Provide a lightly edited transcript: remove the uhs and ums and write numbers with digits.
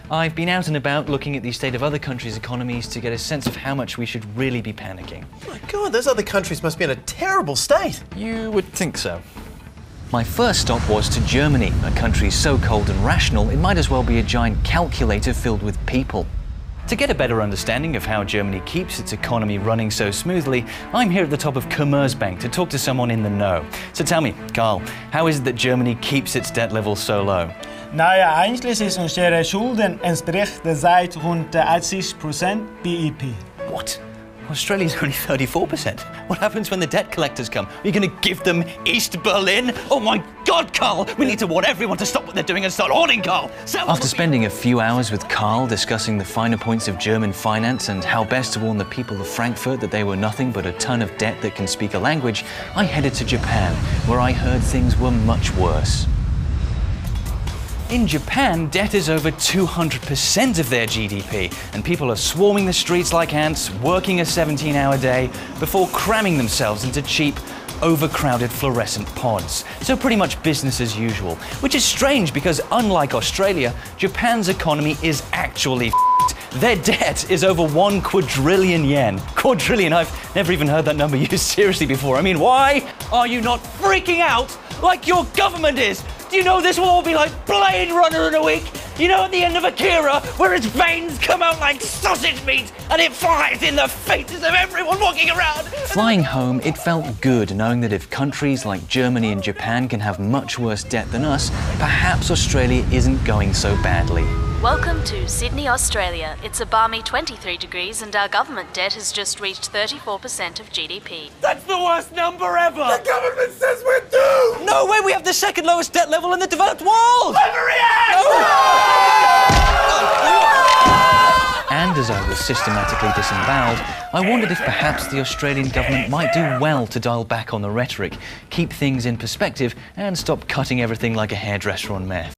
I've been out and about looking at the state of other countries' economies to get a sense of how much we should really be panicking. Oh my God, those other countries must be in a terrible state. You would think so. My first stop was to Germany, a country so cold and rational it might as well be a giant calculator filled with people. To get a better understanding of how Germany keeps its economy running so smoothly, I'm here at the top of Commerzbank to talk to someone in the know. So tell me, Carl, how is it that Germany keeps its debt level so low? Nou ja, eigenlijk is onze schulden entspricht derzeit rond 80% BIP. What? Australia's only 34%. What happens when the debt collectors come? Are you going to give them East Berlin? Oh my God, Carl! We need to warn everyone to stop what they're doing and start hoarding, Carl! After spending a few hours with Carl discussing the finer points of German finance and how best to warn the people of Frankfurt that they were nothing but a ton of debt that can speak a language, I headed to Japan, where I heard things were much worse. In Japan, debt is over 200% of their GDP, and people are swarming the streets like ants, working a 17-hour day, before cramming themselves into cheap, overcrowded fluorescent pods. So pretty much business as usual, which is strange because unlike Australia, Japan's economy is actually f***ed. Their debt is over 1 quadrillion yen. Quadrillion, I've never even heard that number used seriously before. I mean, why are you not freaking out like your government is? Do you know this will all be like Blade Runner in a week? You know at the end of Akira, where its veins come out like sausage meat and it flies in the faces of everyone walking around? Flying home, it felt good knowing that if countries like Germany and Japan can have much worse debt than us, perhaps Australia isn't going so badly. Welcome to Sydney, Australia. It's a balmy 23 degrees and our government debt has just reached 34% of GDP. That's the worst number ever! The government says we're doomed! No way, we have the second lowest debt level in the developed world! Overreact! And as I was systematically disemboweled, I wondered if perhaps the Australian government might do well to dial back on the rhetoric, keep things in perspective, and stop cutting everything like a hairdresser on meth.